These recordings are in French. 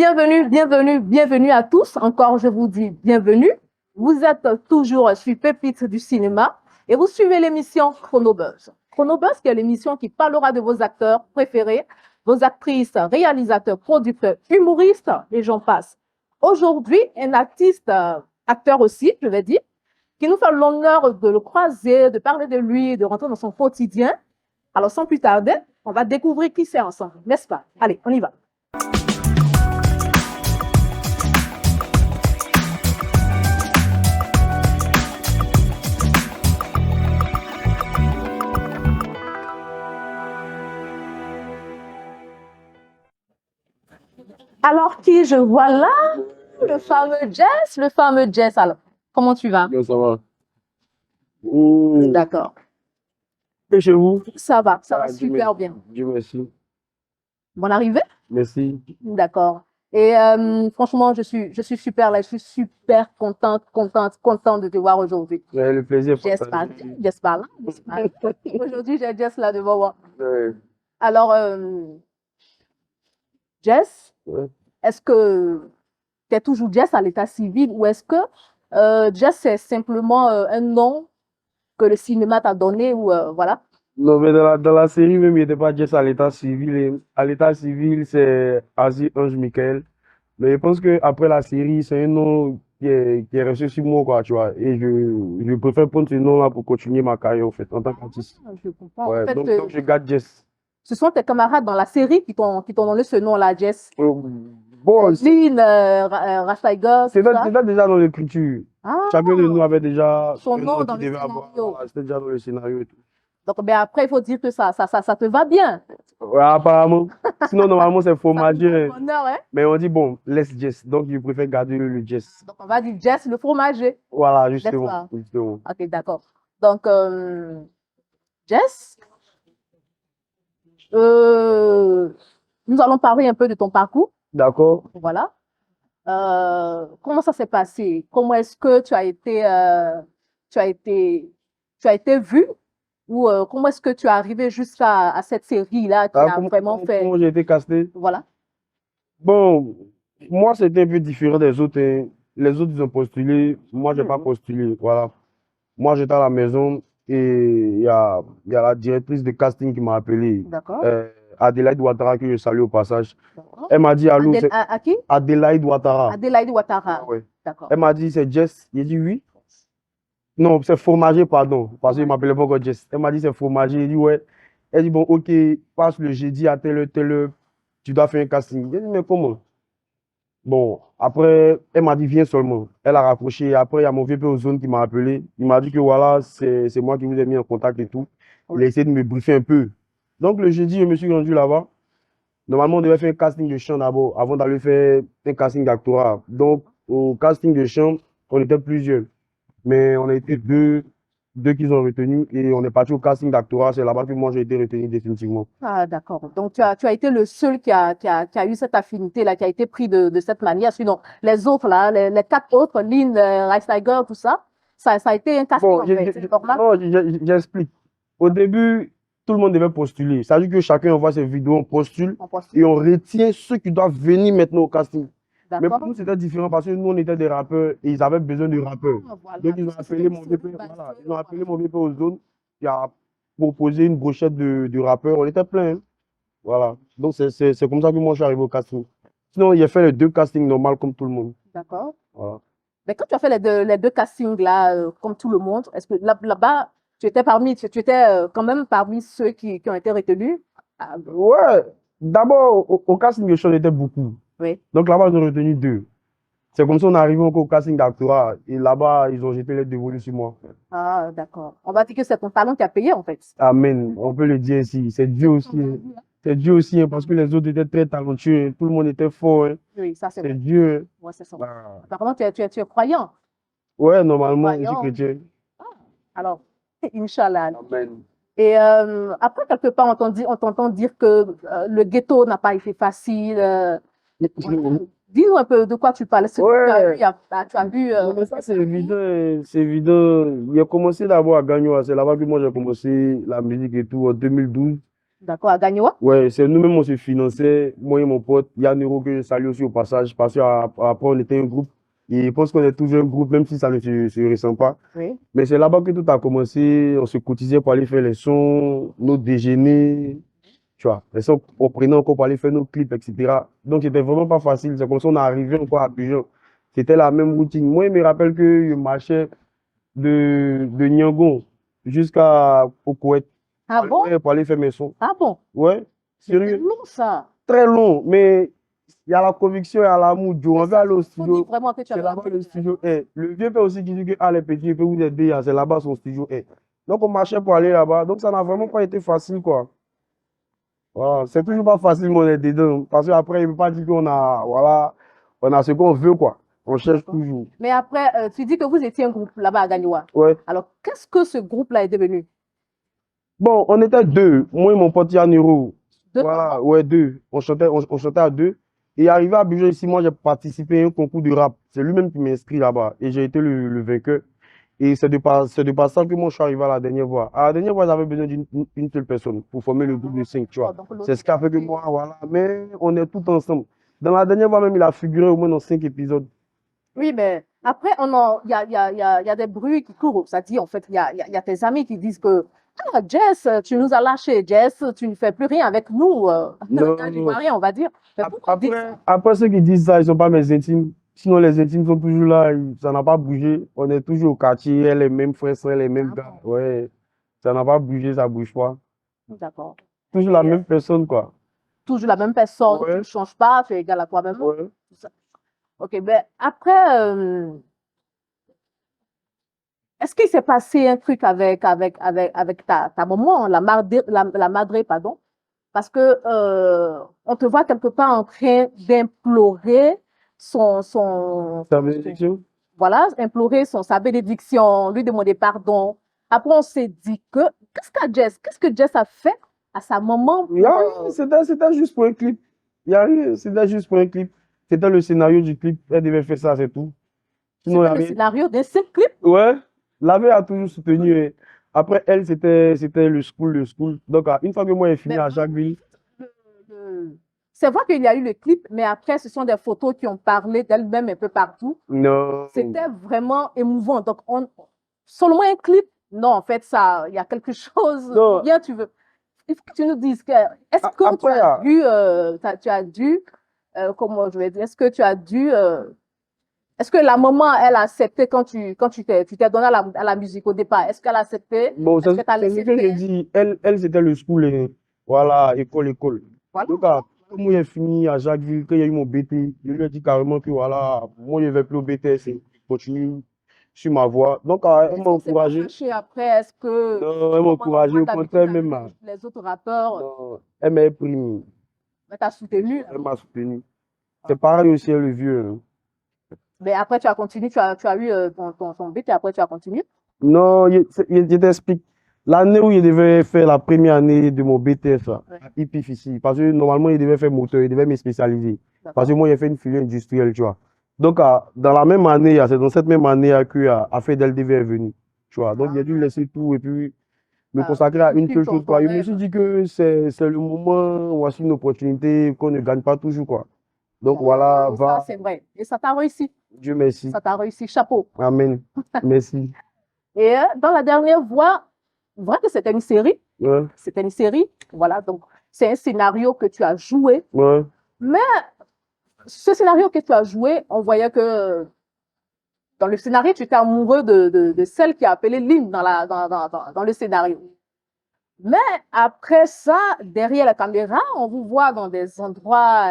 bienvenue à tous. Encore, je vous dis bienvenue. Vous êtes toujours sur Pépites du cinéma et vous suivez l'émission Chronobuzz. Chronobuzz, qui est l'émission qui parlera de vos acteurs préférés, vos actrices, réalisateurs, producteurs, humoristes et j'en passe. Aujourd'hui, un artiste, acteur aussi, je vais dire, qui nous fait l'honneur de le croiser, de parler de lui, de rentrer dans son quotidien. Alors, sans plus tarder, on va découvrir qui c'est ensemble, n'est-ce pas? Allez, on y va. Alors, qui je vois là? Le fameux Jess. Alors, comment tu vas? Bien, ça va. D'accord. Et chez vous? Ça va Dieu super merci. bien. Dieu merci. Bonne arrivée? Merci. D'accord. Et franchement, je suis super là, je suis super contente de te voir aujourd'hui. Ouais, le plaisir. Jess par là. Aujourd'hui, j'ai Jess là devant moi. Ouais. Alors, Jess, Ouais. est-ce que tu es toujours Jess à l'état civil ou est-ce que Jess, c'est simplement un nom que le cinéma t'a donné ou voilà? Non, mais dans la série même, il n'était pas juste à l'état civil. Et à l'état civil, c'est Asie Ange Michael. Mais je pense qu'après la série, c'est un nom qui est resté sur moi, quoi, tu vois. Et je préfère prendre ce nom-là pour continuer ma carrière, en fait, en tant qu'artiste. Je comprends. Ouais, En fait, donc je garde Jess. ce sont tes camarades dans la série qui t'ont donné ce nom-là, Jess. Bon, Lynn, Rastaiga, tout ça. c'était déjà dans l'écriture. Ah, Chacun de nous avait déjà son un nom nom dans qu'il le devait avoir. scénario. Voilà, c'était déjà dans le scénario et tout. Donc, ben après, il faut dire que ça te va bien. Ouais, apparemment. Sinon, normalement, c'est Ça te fromager. fait honneur, hein? Mais on dit, bon, laisse Jess. Donc, je préfère garder le Jess. Donc, on va dire Jess le fromager. Voilà, N'est-ce justement. pas? Justement. Ok, d'accord. Donc, Jess, nous allons parler un peu de ton parcours. D'accord. Voilà. Comment ça s'est passé? Comment est-ce que tu as été vu? Ou comment est-ce que tu es arrivé jusqu'à cette série-là qui a vraiment fait... Comment j'ai été casté? Voilà. Bon, moi, c'était un peu différent des autres, hein. Les autres, ils ont postulé. Moi, j'ai pas postulé. Voilà. Moi, j'étais à la maison et il y a la directrice de casting qui m'a appelé. D'accord. Adélaïde Ouattara, que je salue au passage. D'accord. Elle m'a dit, allô, c'est À qui? Adélaïde Ouattara. Adélaïde Ouattara. Ouais. D'accord. Elle m'a dit, c'est Jess. J'ai dit oui. Non, c'est fromager, pardon. Parce qu'il ne m'appelait pas encore Jess. Elle m'a dit, c'est fromager. J'ai dit, ouais. Elle dit, bon, ok, passe le jeudi à telle heure. Tu dois faire un casting. J'ai dit, mais comment? Bon, après, elle m'a dit, viens seulement. Elle a raccroché. Après, il y a mon VP aux zones qui m'a appelé. Il m'a dit que voilà, c'est moi qui vous ai mis en contact et tout. Il a essayé de me briefer un peu. Donc, le jeudi, je me suis rendu là-bas. Normalement, on devait faire un casting de chant d'abord, avant d'aller faire un casting d'actorat. Donc, au casting de chant, on était plusieurs. Mais on a été deux qu'ils ont retenus et on est parti au casting d'actorat. C'est là-bas que moi, j'ai été retenu définitivement. Ah, d'accord. Donc, tu as été le seul qui a eu cette affinité-là, qui a été pris de cette manière. Sinon, les autres, là, les quatre autres, Lynn, Rice Tiger, tout ça, ça a été un casting, Bon, en fait. C'est normal. non, j'explique. Au début, tout le monde devait postuler. Ça veut dire que chacun envoie ses vidéos, on postule et on retient ceux qui doivent venir maintenant au casting. Mais pour nous, c'était différent parce que nous, on était des rappeurs et ils avaient besoin de rappeurs. Voilà. Donc, ils ont appelé mon VP, voilà, ils ont appelé mon VP aux zones qui a proposé une brochette de rappeurs. On était plein, hein. Voilà. Donc, c'est comme ça que moi, je suis arrivé au casting. Sinon, il a fait les deux castings normaux comme tout le monde. D'accord. Voilà. Mais quand tu as fait les deux castings là, comme tout le monde, est-ce que là-bas, tu étais quand même parmi ceux qui ont été retenus? Ouais. D'abord, au casting, je chantais beaucoup. Oui. Donc là-bas, ils ont retenu deux. C'est comme ça qu'on est arrivé au casting d'actorat. Et là-bas, ils ont jeté les dévolus sur moi. Ah, d'accord. On va dire que c'est ton talent qui a payé, en fait. Amen. On peut le dire ainsi. C'est Dieu aussi, hein. C'est Dieu aussi, hein, parce que les autres étaient très talentueux, hein. Tout le monde était fort, hein. Oui, ça c'est C'est vrai. Dieu, hein. Ouais, c'est ça. Ah. Apparemment, tu es croyant. Ouais, normalement, je suis Croyant. chrétien. Alors, Inch'Allah. Amen. Et après, quelque part, on t'entend dire que le ghetto n'a pas été facile. Dis-nous un peu de quoi tu parles. Tu as vu Non, mais ça, c'est évident, hein. C'est évident. Il a commencé d'abord à Gagnoa. C'est là-bas que moi, j'ai commencé la musique et tout en 2012. D'accord, à Gagnoa? Ouais, c'est nous-mêmes, on se finançait, moi et mon pote, Yann Euro, que je salue aussi au passage, parce qu'après, on était un groupe, et je pense qu'on est toujours un groupe, même si ça ne se ressent pas. Oui. Mais c'est là-bas que tout a commencé, on se cotisait pour aller faire les sons, nos déjeuners, tu vois, les sons qu'on prenait encore pour aller faire nos clips, etc. Donc, c'était vraiment pas facile, c'est comme ça qu'on est arrivé encore à Abidjan. C'était la même routine. Moi, je me rappelle que je marchais de Niangon jusqu'à Koweït Ah bon? pour aller faire mes sons. Ah bon? Ouais, Mais c'est sérieux. long, ça. Très long, mais il y a la conviction, il y a l'amour. Joe, on Mais veut ça, aller au faut dire studio. vraiment que tu C'est avais là-bas l'amour le de la studio est. Le vieux père aussi qui dit que ah, les petits, je peux vous aider, c'est là-bas son studio est. Donc on marchait pour aller là-bas. Donc ça n'a vraiment pas été facile, quoi. Voilà. C'est toujours pas facile, mais on est dedans. Parce qu'après, il ne peut pas dire qu'on a, voilà, on a ce qu'on veut, quoi. On cherche D'accord. toujours. Mais après, tu dis que vous étiez un groupe là-bas à Gagnoa. Ouais. Alors, qu'est-ce que ce groupe-là est devenu? Bon, on était deux. Moi et mon pote Yann Euro. Deux Voilà, personnes? ouais, deux. On chantait à deux. Et arrivé à Abidjan ici, moi, j'ai participé à un concours de rap. C'est lui-même qui m'a inscrit là-bas. Et j'ai été le vainqueur. Et c'est de par ça que moi, je suis arrivé à la dernière voix. À la dernière voix, j'avais besoin d'une seule personne pour former le groupe de cinq, tu vois. Donc, l'autre, C'est ce qui a fait que moi, voilà. Mais on est tout ensemble. Dans la dernière voix, même, il a figuré au moins dans 5 épisodes. oui, mais après, il y a des bruits qui courent. Ça dit, en fait, il y a tes amis qui disent que ah, Jess, tu nous as lâchés. Jess, tu ne fais plus rien avec nous. Non. Ivoirien, on va dire. Mais pourquoi dire ça? Après, ceux qui disent ça, ils ne sont pas mes intimes. Sinon, les intimes sont toujours là. Ça n'a pas bougé. On est toujours au quartier, les mêmes frères, sœurs, les mêmes Ah gars. bon, Ouais. Ça n'a pas bougé, ça ne bouge pas. d'accord. Toujours la même personne, quoi. Toujours la même personne, tu Ouais. ne changes pas, tu es égal à toi-même. Ouais. Tout ça. Ok, ben après, est-ce qu'il s'est passé un truc avec ta maman, la madre, pardon? Parce que on te voit quelque part en train d'implorer Ta bénédiction? voilà, implorer sa bénédiction, lui demander pardon. Après, on s'est dit que, qu'est-ce que Jess a fait à sa maman pour, C'était juste pour un clip. Il y a rien. C'était juste pour un clip. C'était le scénario du clip. Elle devait faire ça, c'est tout. Sinon, il n'y c'était a le rien. scénario d'un seul clip? Ouais. La vie a toujours soutenu. Et après, elle, c'était le school, le school. Donc, une fois que moi, j'ai fini Mais à Jacquesville, le- c'est vrai qu'il y a eu le clip, mais après, ce sont des photos qui ont parlé d'elle-même un peu partout. non. C'était vraiment émouvant. Donc, seulement un clip, non, en fait, ça, il y a quelque chose, Non. bien tu veux. Il faut que tu nous dises que, est-ce que Après, tu as dû, comment je vais dire, est-ce que tu as dû, est-ce que la maman, elle a accepté quand tu t'es donné à la musique au départ? Est-ce qu'elle a accepté? bon, Est-ce que tu as c'est ce laissé que j'ai faire? dit. Elle c'était le school. Voilà, école. Voilà. Donc, quand moi, j'ai fini à Jacquesville, quand il y a eu mon BT, je lui ai dit carrément que voilà, moi, je ne vais plus au BTS et je continue sur ma voie. Donc, elle Est-ce m'a qu'on s'est pas encouragé. fâché après? Est-ce que, Non, elle m'a encouragé, moi, au d'habitude, contraire, avec même. les autres rappeurs, Non, elle m'a pris, t'as soutenu? elle m'a soutenu. C'est pareil aussi, le vieux. Hein. Mais après, tu as continué, tu as eu ton but et après, tu as continué. Non, je t'explique. L'année où il devait faire la première année de mon BTS, là, Ouais. à IPIF ici, parce que normalement, il devait faire moteur, il devait me spécialiser. Parce que moi, j'ai fait une filière industrielle, tu vois. Donc, dans la même année, c'est dans cette même année que Afedel devait est venu, tu vois. Donc, j'ai dû laisser tout et puis me consacrer à une seule chose, quoi. Je me suis dit que c'est le moment, voici une opportunité qu'on ne gagne pas toujours, quoi. Donc, voilà, Et ça, c'est vrai. Et ça t'a réussi. Dieu merci. Ça t'a réussi. Chapeau. Amen. Merci. Et dans la dernière voix, vrai que c'était une série. Ouais, C'était une série. Voilà. Donc, c'est un scénario que tu as joué. ouais. Mais ce scénario que tu as joué, on voyait que dans le scénario, tu étais amoureux de celle qui a appelé Lynn dans le scénario. Mais après ça, derrière la caméra, on vous voit dans des endroits.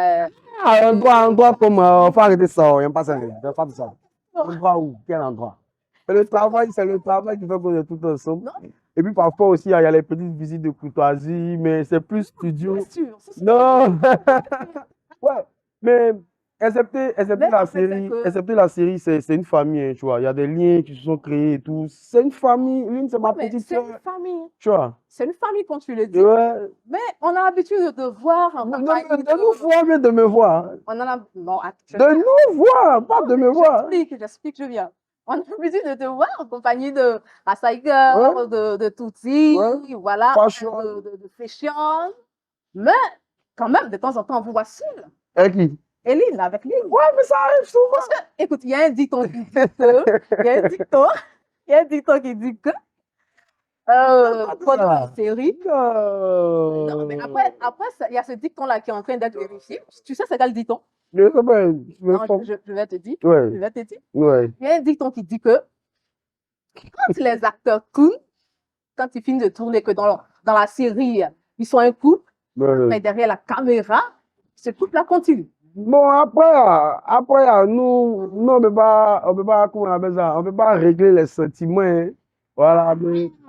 Un endroit comme. Faut arrêter ça, il n'y a pas ça. Il n'y a pas de ça. Un endroit où? Quel endroit? C'est le travail qui fait qu'on est tout ensemble. Non, Et puis parfois aussi, il y a les petites visites de courtoisie, mais c'est plus studio. bien sûr. Non! Ouais, mais excepté Mais la en fait, c'est série, que. excepté la série, c'est une famille, hein, tu vois. Il y a des liens qui se sont créés et tout. C'est une famille. L'une, c'est ma Mais petite c'est soeur, une famille. tu vois. C'est une famille, quand tu le dis. Ouais. Mais on a l'habitude de te voir en compagnie De nous voir, mais de me voir. On en a. Non, De nous voir, pas de me voir. j'explique, je viens. On a l'habitude de te voir en compagnie de Rasaiger, Ouais. de Tutsi, Ouais. voilà, Fashion. de Fashion. Mais quand même, de temps en temps, on vous voit seul. Avec qui? Eline, avec Lynn. Ouais, mais ça arrive souvent. Parce que, écoute, il y a un dicton qui dit que, il y a un dicton, il y a un dicton qui dit que, pendant la série, non, mais après, il y a ce dicton-là qui est en train d'être vérifié. Tu sais, c'est quel dicton? Je sais pas, Non, je vais te dire. Ouais, Je vais te dire. ouais. Il y a un dicton qui dit que quand les acteurs tournent, quand ils finissent de tourner, que dans la série, ils sont un couple, Ouais. mais derrière la caméra, ce couple-là continue. Bon, après, nous, on peut pas, comment on appelle ça, on peut pas régler les sentiments, hein. Voilà, Ah,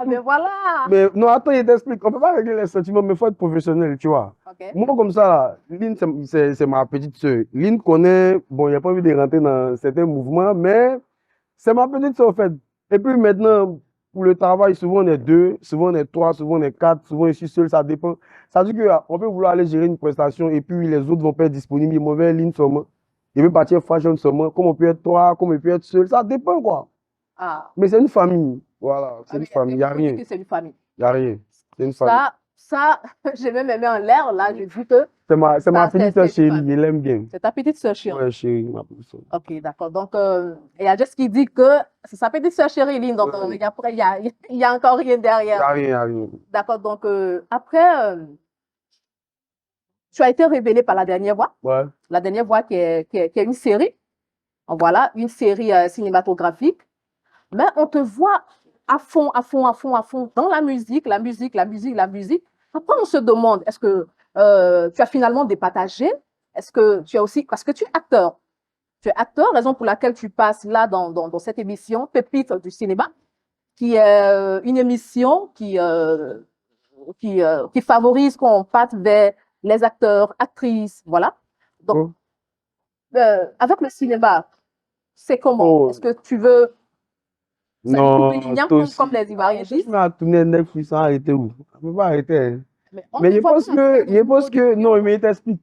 mais voilà. mais, non, attends, je t'explique, on peut pas régler les sentiments, mais il faut être professionnel, tu vois. Ok. Moi, comme ça, là, Lynn, c'est ma petite soeur. Lynn connaît, bon, il n'y a pas envie de rentrer dans certains mouvements, mais c'est ma petite soeur, en fait. Et puis maintenant, pour le travail, souvent on est deux, souvent on est trois, souvent on est quatre, souvent je suis seul, ça dépend. Ça veut dire qu'on peut vouloir aller gérer une prestation et puis les autres vont pas être disponibles, ils mauvais ligne seulement. Il veut partir fashion seulement, comme on peut être trois, comme on peut être seul, ça dépend quoi. Ah, Mais c'est une famille, voilà, c'est une oui, famille, il n'y a on dit rien, que c'est une famille. il n'y a rien, c'est une famille. Ça, j'ai même aimé en l'air, là, je dis que C'est ma ça, petite soeur c'est une chérie, famille. je l'aime bien. C'est ta petite sœur chérie. Ouais, chérie, ma petite soeur. Ok, d'accord. Donc, il y a Jess qui dit que c'est sa petite sœur chérie, Lynn. Donc, Ouais. après, il y a encore rien Il n'y a derrière. rien, il n'y a rien. D'accord. Donc, après, tu as été révélé par La Dernière Voix. Ouais. La Dernière Voix qui est une série. Voilà, une série cinématographique. Mais on te voit à fond, à fond, à fond, à fond dans la musique, la musique, la musique, la musique. Après, on se demande, est-ce que tu as finalement départagé? Est-ce que tu as aussi, parce que tu es acteur. Tu es acteur, raison pour laquelle tu passes là dans cette émission, Pépite du cinéma, qui est une émission qui favorise qu'on parte vers les acteurs, actrices, voilà. Donc, Oh. avec le cinéma, c'est comment? Oh. Est-ce que tu veux ça Non, comme les Ivoiriens disent? on a tourné Netflix, ça a arrêté où? On ne peut pas arrêter, hein. On Mais ne je voit pense pas que, non, mais il t'explique.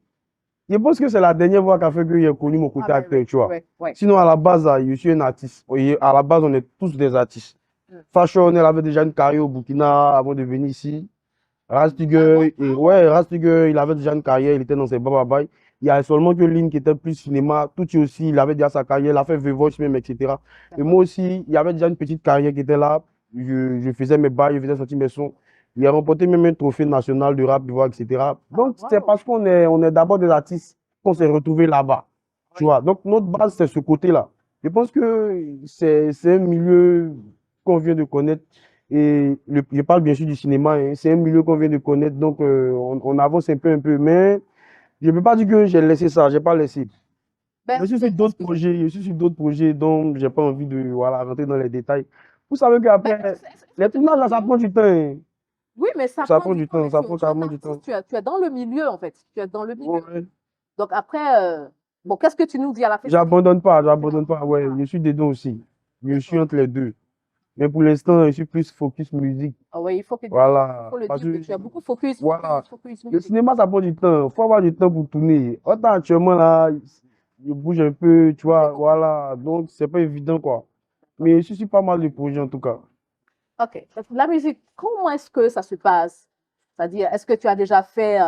Je pense que c'est la dernière fois qu'a fait que j'ai connu mon côté acteur, tu vois. Ouais. Sinon, à la base, je suis un artiste. Oui, à la base, on est tous des artistes. Fashion, elle avait déjà une carrière au Burkina avant de venir ici. Rastiger, Rastiger, il avait déjà une carrière, il était dans ses bababaï. Il y a seulement que Lynn qui était plus cinéma. Tucci aussi, il avait déjà sa carrière, il a fait Vevox même, etc. Et moi aussi, il y avait déjà une petite carrière qui était là. Je faisais mes bails, je faisais sortir mes sons. Il a remporté même un trophée national de rap, etc. Donc, c'est parce on est d'abord des artistes qu'on s'est retrouvés là-bas. Tu vois, donc notre base, c'est ce côté-là. Je pense que c'est un milieu qu'on vient de connaître. Et je parle bien sûr du cinéma, hein. C'est un milieu qu'on vient de connaître, donc on avance un peu. Mais je ne peux pas dire que j'ai laissé ça, je n'ai pas laissé. Je suis sur d'autres projets dont je n'ai pas envie de rentrer dans les détails. Vous savez qu'après, les tournages, là, ça prend du temps, hein. Oui, mais ça prend du temps, ça prend carrément du temps. Tu es dans le milieu, en fait. Tu es dans le milieu. Ouais. Donc après, bon, qu'est-ce que tu nous dis à la fin? J'abandonne pas, ouais, je suis dedans aussi. Je suis entre les deux. Mais pour l'instant, je suis plus focus musique. Ah oui, il faut que Voilà. le Parce dire que que, tu as beaucoup focus. voilà. Focus Le musique. cinéma, ça prend du temps. Il faut avoir du temps pour tourner. Autant actuellement, là, je bouge un peu, tu vois, voilà. Donc, c'est pas évident, quoi. Mais je suis pas mal de projets, en tout cas. Ok. La musique, comment est-ce que ça se passe? C'est-à-dire, est-ce que tu as déjà fait,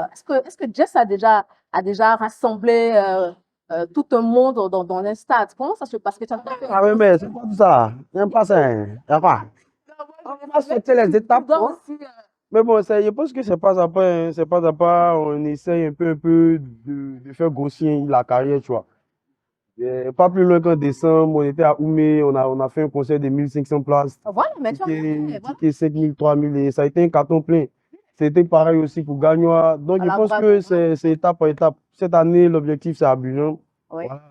est-ce que Jess a déjà rassemblé tout un monde dans un stade? Comment ça se passe? Que tu as fait Ah oui, mais c'est pas tout ça. J'aime pas ça, hein. Y a pas. On va sauter les étapes, quoi. Mais bon, je pense que c'est pas à pas, hein. C'est pas à pas. On essaye un peu de faire grossir la carrière, tu vois. Pas plus loin qu'en décembre, on était à Oumé, on a fait un concert de 1500 places. Voilà, mais tu as fait, voilà. Ticket 5000, 3000, et ça a été un carton plein. C'était pareil aussi pour Gagnoa. Donc, je Alors, pense bravo, que c'est étape par étape. Cette année, l'objectif, c'est Abidjan. Oui. Voilà.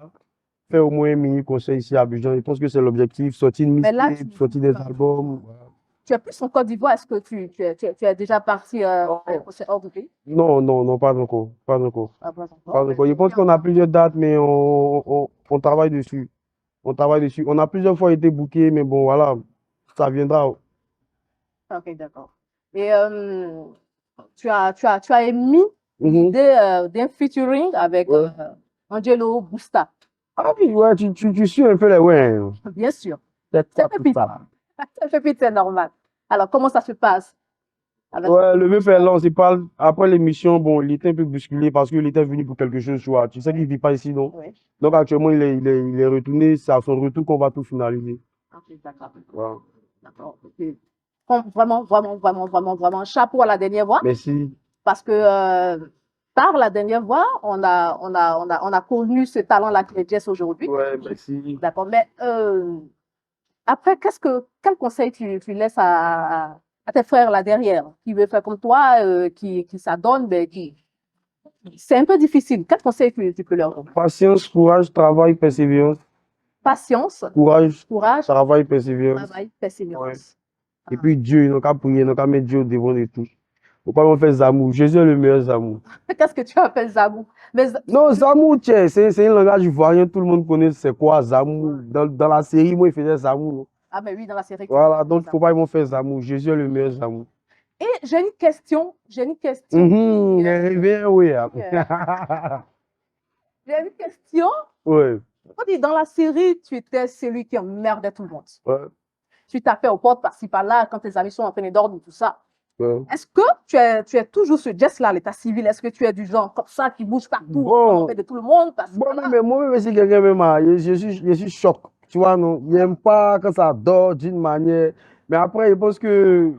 Faire au moins un mini concert ici à Abidjan. Je pense que c'est l'objectif. Sortir une Mais là, mixtape, sortir des albums. Voilà. Tu es plus en Côte d'Ivoire. Est-ce que tu es déjà parti hors du pays? Non, pas encore. Pas encore. Ah, pas encore. Pas encore. Je pense qu'on a plusieurs dates, mais on travaille dessus. On travaille dessus. On a plusieurs fois été booké, mais bon, voilà, ça viendra. Ok, d'accord. Et tu as émis l'idée d'un featuring avec Angelo Busta. Ah oui, ouais, tu suis un peu les ouais. Bien sûr. C'est Pépite. C'est normal. Alors, comment ça se passe? Ouais, le vieux Ferland, c'est pas. Après l'émission, bon, il était un peu bousculé parce qu'il était venu pour quelque chose, tu vois. Tu sais qu'il vit pas ici, non? Oui. Donc actuellement, il est retourné. C'est à son retour qu'on va tout finaliser. Ok, d'accord. Voilà. D'accord. Ok. Bon, vraiment, vraiment, vraiment, vraiment, vraiment, chapeau à la dernière voix. Merci. Parce que par la dernière voix, on a connu ce talent-là qui est Jess aujourd'hui. Ouais, merci. D'accord. Mais après, quel conseil tu laisses à tes frères là derrière, qui veulent faire comme toi, qui s'adonnent, mais c'est un peu difficile. Quel conseil tu peux leur donner? Patience, courage, travail, persévérance. Patience, Courage, courage, travail, persévérance. travail, Ouais. persévérance. Et puis Dieu, il n'a qu'à prier, il n'a qu'à mettre Dieu au devant de tout. Faut pas me faire Zamou. Jésus est le meilleur Zamou. Qu'est-ce que tu appelles Zabou? Mais, Non, Zamou, tiens, c'est un langage ivoirien, tout le monde connaît c'est quoi Zamou. Dans la série, moi, il faisait Zamou. Non? ah, mais oui, dans la série. Voilà, donc il ne faut pas me faire Zamou. Jésus est le meilleur Zamou. Et j'ai une question. J'ai une question. Oui. J'ai une question. Ouais, On dit, dans la série, tu étais celui qui emmerdait tout le monde. ouais, Tu tapais aux portes par-ci par-là quand tes amis sont en train de dormir, tout ça. ouais. Est-ce que tu es toujours ce geste-là à l'état civil? Est-ce que tu es du genre comme ça qui bouge partout, Bon. de tout le monde? Bon, mais moi-même, si quelqu'un me m'a, je suis choqué. Tu vois, non, il n'aime pas quand ça dort d'une manière. Mais après, je pense que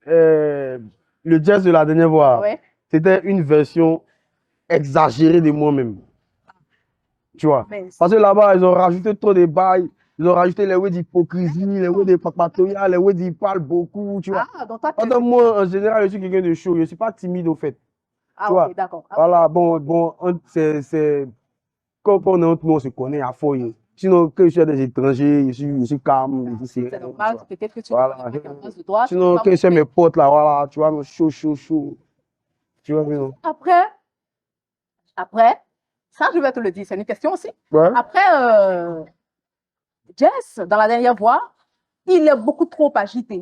le jazz de la dernière voix, Ouais. c'était une version exagérée de moi-même. Tu vois. Mais Parce que là-bas, ils ont rajouté trop de bails. Ils ont rajouté les words d'hypocrisie, les words de papatoya, les words d'ils parlent beaucoup. Tu vois. donc toi, Pendant moi, en général, je suis quelqu'un de chaud. Je ne suis pas timide, au fait. ah, Tu ok, vois. d'accord. Ah, Voilà, bon, c'est. Quand on est entre nous, on se connaît à fond. Sinon, que je suis des étrangers, je suis calme, je suis c'est serein, normal, tu vois. peut-être que tu Voilà. ne pas en face de toi. Sinon, quand je suis mes potes là, voilà, tu vois, chaud. Tu vois, non? Après, ça, je vais te le dire, c'est une question aussi. Ouais. Après, Jess, dans la dernière voix, il est beaucoup trop agité.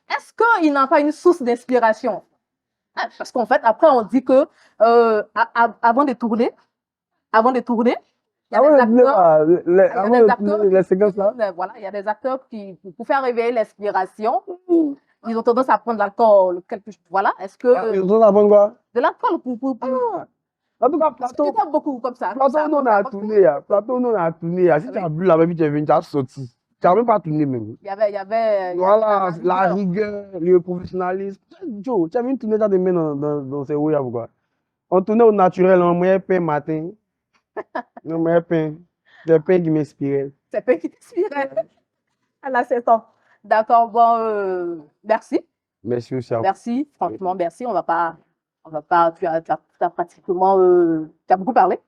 Est-ce qu'il n'a pas une source d'inspiration? Parce qu'en fait, après, on dit que avant de tourner, il y a les séquences là. Voilà, il y a des acteurs qui, pour faire réveiller l'inspiration, ils ont tendance à prendre l'alcool. Voilà, est-ce que. Ils ont avant quoi? De l'alcool pour. En tout cas, Plateau, beaucoup comme ça. Plateau, nous on a tourné. Plateau, nous on a tourné. Si tu as bu là-bas, tu es venu, tu as sorti. Tu n'as même pas tourné même. Il y avait. Voilà, la rigueur, le professionnalisme. Joe, tu as vu tourner dans des mains dans ces ouïas, pourquoi? On tournait au naturel, on moyen pain matin. On moyen pain. Des pains qui m'inspiraient. C'est pain qui t'inspirait. À la 7 ans. D'accord, bon, merci. Merci aussi à vous. Merci, franchement, merci. On va pas, tu as pratiquement, tu as beaucoup parlé.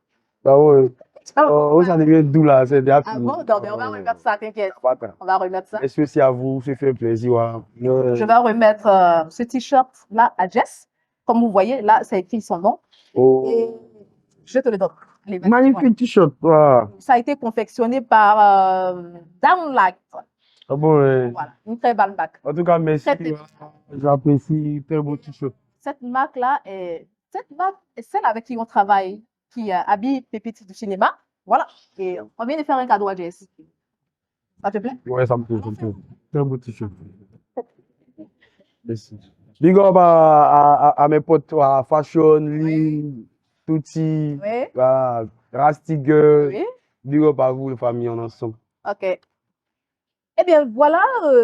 Bah ouais. Oh, ça devient doux là, c'est déjà Ah fini. bon, donc, on va remettre ça, t'inquiète. On va remettre ça. Merci aussi à vous, ça fait un plaisir. Voilà. Je vais remettre ce t-shirt là à Jess. Comme vous voyez, là, c'est écrit son nom. Oh. Et je te le donne. Magnifique t-shirt. Wow. Ça a été confectionné par Downlight. Ah bon, ouais. Voilà, une très bonne marque. En tout cas, merci. Très J'apprécie. Très beau t-shirt. Cette marque-là est celle avec qui on travaille, qui habille Pépites du cinéma. Voilà. Et on vient de faire un cadeau à Jess. Ça te plaît? Ouais, ça me plaît. Très beau t-shirt. Merci. Big up à mes potes, à Fashion, Lee, Tutti, Oui. Rastiger. Oui. Big up à vous, les familles, en ensemble. Ok. Eh bien, voilà,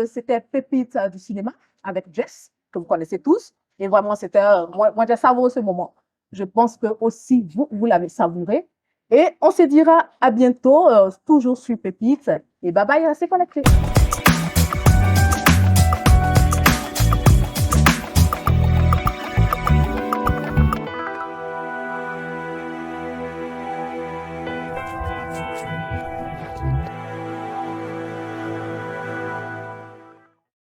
c'était Pépites du cinéma avec Jess, que vous connaissez tous. Et vraiment, c'était, moi, j'ai savouré ce moment. Je pense que aussi vous l'avez savouré. Et on se dira à bientôt, toujours sur Pépites. Et bye bye, restez connectés.